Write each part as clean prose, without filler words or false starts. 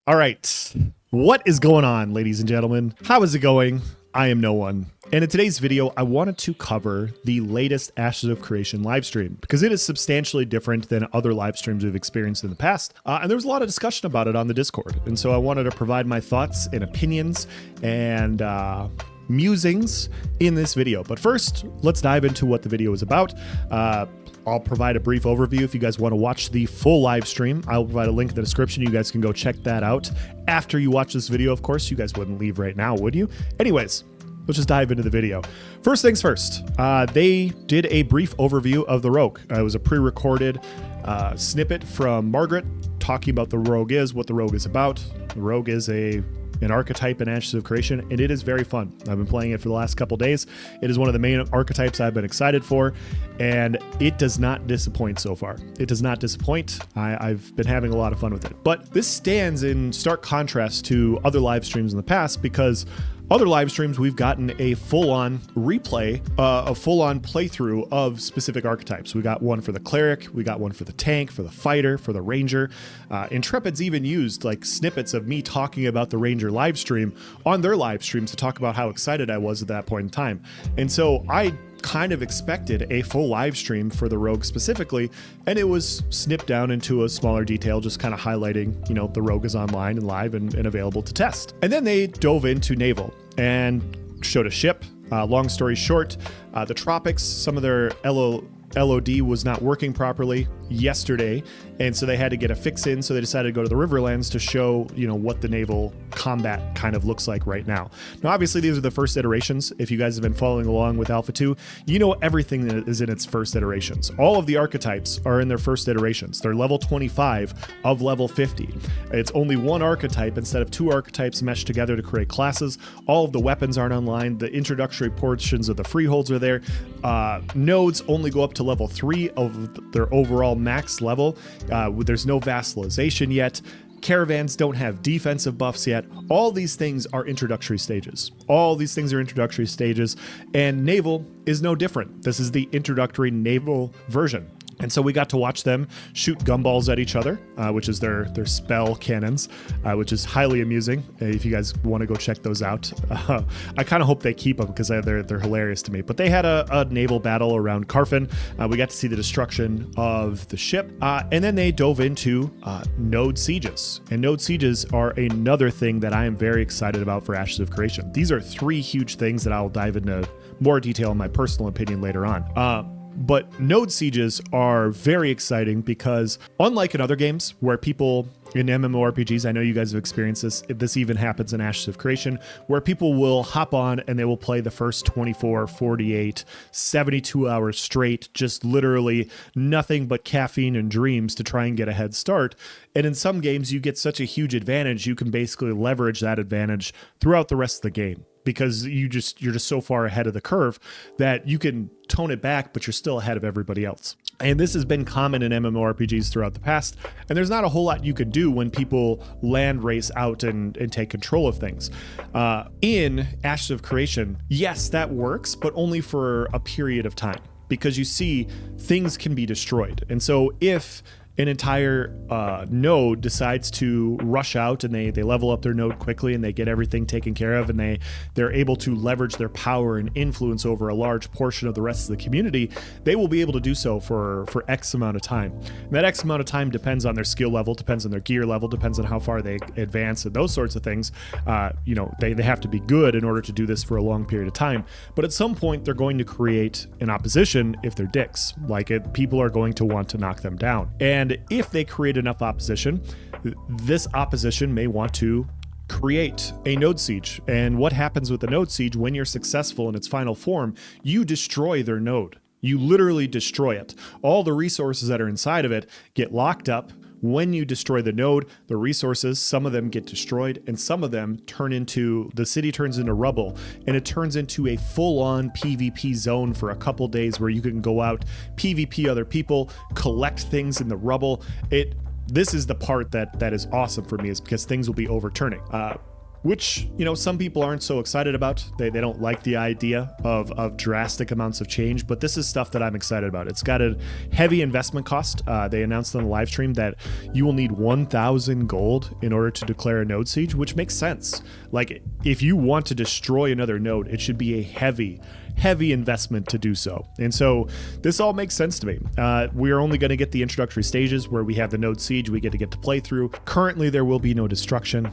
All right. What is going on, ladies and gentlemen? How is it going? I am no one. And in today's video, I wanted to cover the latest Ashes of Creation live stream because it is substantially different than other live streams we've experienced in the past. And there was a lot of discussion about it on the Discord. And so I wanted to provide my thoughts and opinions and musings in this video. But first, let's dive into what the video is about. I'll provide a brief overview. If you guys want to watch the full live stream, I'll provide a link in the description. You guys can go check that out after you watch this video. Of course, you guys wouldn't leave right now, would you? Anyways, let's just dive into the video. First things first, they did a brief overview of the Rogue. It was a pre-recorded snippet from Margaret talking about the Rogue is, what the Rogue is about. The Rogue is an archetype in Ashes of Creation, and it is very fun. I've been playing it for the last couple days. It is one of the main archetypes I've been excited for, and it does not disappoint so far. It does not disappoint. I've been having a lot of fun with it. But this stands in stark contrast to other live streams in the past because other live streams, we've gotten a full-on replay, a full-on playthrough of specific archetypes. We got one for the cleric, we got one for the tank, for the fighter, for the ranger. Intrepid's even used like snippets of me talking about the ranger live stream on their live streams to talk about how excited I was at that point in time. And so I kind of expected a full live stream for the Rogue specifically, and it was snipped down into a smaller detail, just kind of highlighting, you know, the Rogue is online and live and available to test. And then they dove into Naval and showed a ship. Long story short, the tropics, some of their LOD was not working properly yesterday, and so they had to get a fix in, so they decided to go to the Riverlands to show, you know, what the naval combat kind of looks like right now. Now, obviously, these are the first iterations. If you guys have been following along with Alpha 2, you know everything that is in its first iterations. All of the archetypes are in their first iterations. They're level 25 of level 50. It's only one archetype instead of two archetypes meshed together to create classes. All of the weapons aren't online. The introductory portions of the freeholds are there. Nodes only go up to level 3 of their overall max level. There's no vassalization yet. Caravans don't have defensive buffs yet. All these things are introductory stages. And Naval is no different. This is the introductory Naval version. And so we got to watch them shoot gumballs at each other, which is their spell cannons, which is highly amusing. If you guys want to go check those out, I kind of hope they keep them because they're hilarious to me. But they had a naval battle around Carfin. We got to see the destruction of the ship, and then they dove into node sieges. And node sieges are another thing that I am very excited about for Ashes of Creation. These are three huge things that I'll dive into more detail in my personal opinion later on. But node sieges are very exciting because unlike in other games where people in MMORPGs, I know you guys have experienced this, this even happens in Ashes of Creation, where people will hop on and they will play the first 24, 48, 72 hours straight, just literally nothing but caffeine and dreams to try and get a head start. And in some games, you get such a huge advantage, you can basically leverage that advantage throughout the rest of the game, because you're just so far ahead of the curve that you can tone it back, but you're still ahead of everybody else. And this has been common in MMORPGs throughout the past, and there's not a whole lot you could do when people land race out and take control of things. In Ashes of Creation, yes, that works, but only for a period of time, because you see things can be destroyed. And so if an entire node decides to rush out and they level up their node quickly and they get everything taken care of and they're able to leverage their power and influence over a large portion of the rest of the community, they will be able to do so for X amount of time. And that X amount of time depends on their skill level, depends on their gear level, depends on how far they advance and those sorts of things. You know, they have to be good in order to do this for a long period of time. But at some point, they're going to create an opposition if they're dicks. People are going to want to knock them down. And if they create enough opposition, this opposition may want to create a node siege. And what happens with the node siege when you're successful in its final form, you destroy their node. You literally destroy it. All the resources that are inside of it get locked up. When you destroy the node, the resources, some of them get destroyed and some of them the city turns into rubble, and it turns into a full-on PvP zone for a couple days where you can go out, PvP other people, collect things in the rubble. This is the part that is awesome for me, is because things will be overturning. which, you know, some people aren't so excited about. They don't like the idea of drastic amounts of change, but this is stuff that I'm excited about. It's got a heavy investment cost. They announced on the live stream that you will need 1,000 gold in order to declare a node siege, which makes sense. Like, if you want to destroy another node, it should be a heavy investment to do so. And so this all makes sense to me. We are only going to get the introductory stages where we have the node siege we get to play through. Currently, there will be no destruction.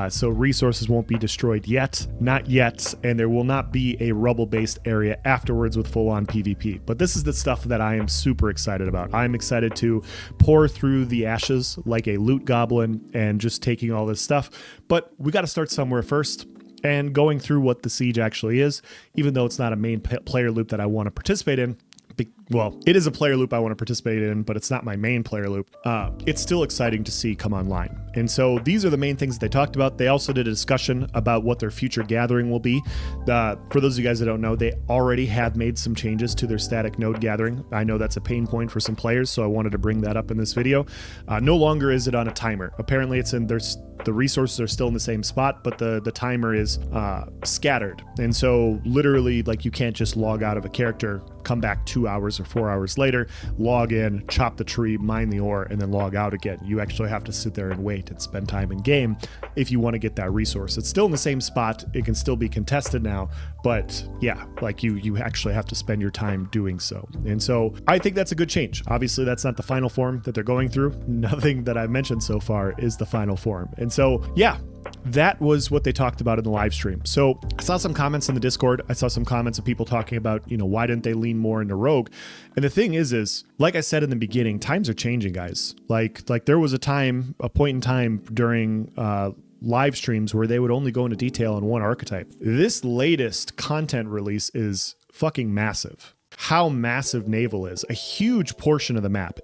So resources won't be destroyed yet, not yet, and there will not be a rubble-based area afterwards with full-on PvP. But this is the stuff that I am super excited about. I'm excited to pour through the ashes like a loot goblin and just taking all this stuff. But we got to start somewhere first. And going through what the siege actually is, even though it's not a main player loop that I want to participate in. Well, it is a player loop I want to participate in, but it's not my main player loop. It's still exciting to see come online. And so these are the main things that they talked about. They also did a discussion about what their future gathering will be. For those of you guys that don't know, they already have made some changes to their static node gathering. I know that's a pain point for some players, so I wanted to bring that up in this video. No longer is it on a timer. Apparently it's in the resources are still in the same spot, but the timer is scattered. And so literally, like, you can't just log out of a character, come back 2 hours or 4 hours later, log in, chop the tree, mine the ore, and then log out again. You actually have to sit there and wait and spend time in game if you want to get that resource. It's still in the same spot. It can still be contested now, but yeah, like you actually have to spend your time doing so. And so I think that's a good change. Obviously, that's not the final form that they're going through. Nothing that I've mentioned so far is the final form. And so, yeah, that was what they talked about in the live stream. So I saw some comments in the Discord. I saw some comments of people talking about, you know, why didn't they lean more into Rogue? And the thing is like I said in the beginning, times are changing, guys. Like there was a point in time during live streams where they would only go into detail on one archetype. This latest content release is fucking massive. How massive Naval is. A huge portion of the map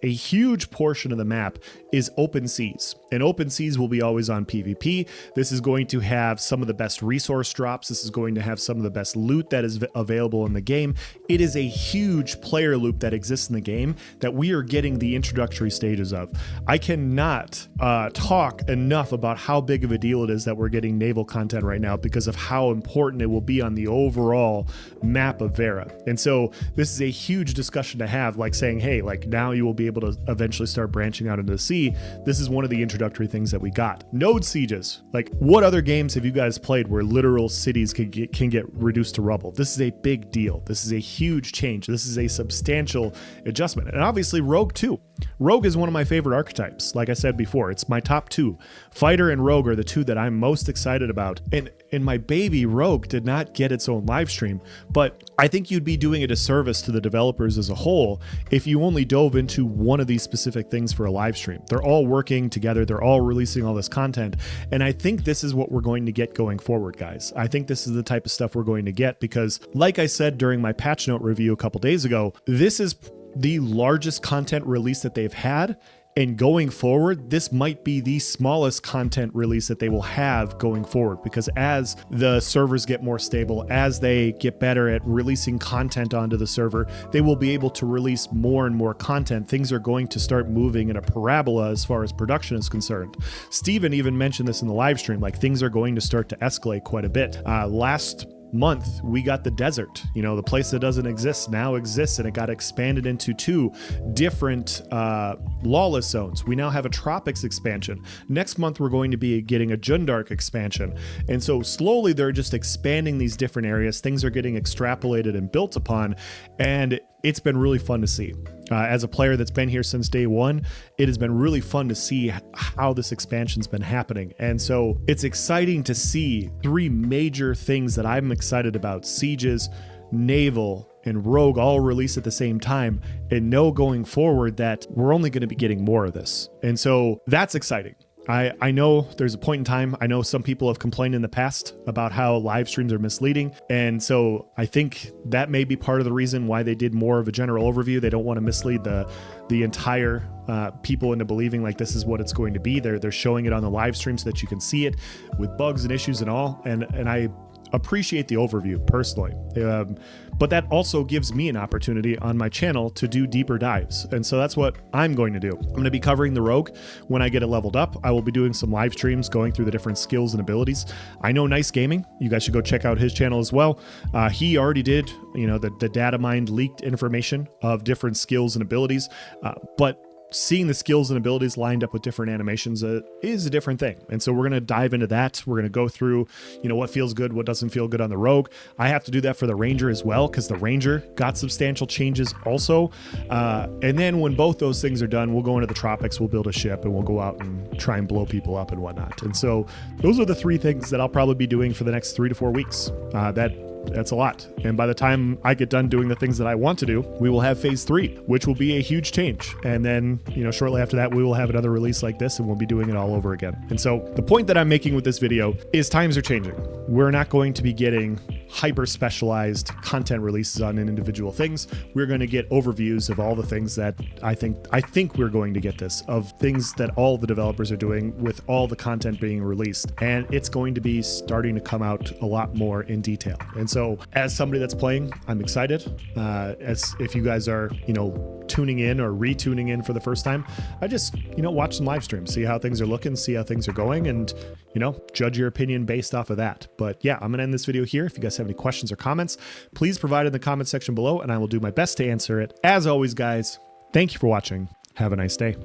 is open seas, and open seas will be always on PvP. This is going to have some of the best resource drops. This is going to have some of the best loot that is available in the game. It is a huge player loop that exists in the game that we are getting the introductory stages of. I cannot talk enough about how big of a deal it is that we're getting Naval content right now because of how important it will be on the overall map of Vera. And so this is a huge discussion to have, like saying, hey, like now you will be able to eventually start branching out into the sea. This is one of the introductory things that we got. Node sieges. Like, what other games have you guys played where literal cities can get reduced to rubble? This is a big deal. This is a huge change. This is a substantial adjustment. And obviously Rogue too. Rogue is one of my favorite archetypes. Like I said before, it's my top two. Fighter and Rogue are the two that I'm most excited about. And my baby Rogue did not get its own live stream, but I think you'd be doing a disservice to the developers as a whole if you only dove into one of these specific things for a live stream. They're all working together. They're all releasing all this content. And I think this is what we're going to get going forward, guys. I think this is the type of stuff we're going to get because, like I said during my patch note review a couple days ago, this is the largest content release that they've had. And going forward, this might be the smallest content release that they will have going forward, because as the servers get more stable, as they get better at releasing content onto the server, they will be able to release more and more content. Things are going to start moving in a parabola as far as production is concerned. Steven even mentioned this in the live stream, like things are going to start to escalate quite a bit. Last month we got the desert, you know, the place that doesn't exist now exists, and it got expanded into 2 different lawless zones. We now have a tropics expansion. Next month we're going to be getting a Jundark expansion, and so slowly they're just expanding these different areas. Things are getting extrapolated and built upon, and it's been really fun to see. As a player that's been here since day one, it has been really fun to see how this expansion's been happening. And so it's exciting to see 3 major things that I'm excited about: Sieges, Naval, and Rogue all release at the same time, and know going forward that we're only going to be getting more of this. And so that's exciting. I know there's a point in time, I know some people have complained in the past about how live streams are misleading, and so I think that may be part of the reason why they did more of a general overview. They don't want to mislead the entire people into believing like this is what it's going to be. They're showing it on the live stream so that you can see it with bugs and issues and all, and appreciate the overview personally. But that also gives me an opportunity on my channel to do deeper dives. And so that's what I'm going to do. I'm going to be covering the rogue when I get it leveled up. I will be doing some live streams going through the different skills and abilities. I know Nice Gaming. You guys should go check out his channel as well. He already did, the data mined leaked information of different skills and abilities. But seeing the skills and abilities lined up with different animations is a different thing. And so we're going to dive into that. We're going to go through, what feels good, what doesn't feel good on the rogue. I have to do that for the ranger as well, because the ranger got substantial changes also. And then when both those things are done, we'll go into the tropics, we'll build a ship, and we'll go out and try and blow people up and whatnot. And so those are the 3 things that I'll probably be doing for the next 3 to 4 weeks. That's a lot. And by the time I get done doing the things that I want to do, we will have phase 3, which will be a huge change. And then, shortly after that, we will have another release like this and we'll be doing it all over again. And so the point that I'm making with this video is times are changing. We're not going to be getting hyper specialized content releases on individual things. We're going to get overviews of all the things that I think we're going to get this, of things that all the developers are doing with all the content being released. And it's going to be starting to come out a lot more in detail. And so as somebody that's playing, I'm excited. As if you guys are, tuning in or retuning in for the first time, I just, watch some live streams, see how things are looking, see how things are going, and, judge your opinion based off of that. But yeah, I'm going to end this video here. If you guys have any questions or comments, please provide in the comment section below and I will do my best to answer it. As always, guys, thank you for watching. Have a nice day.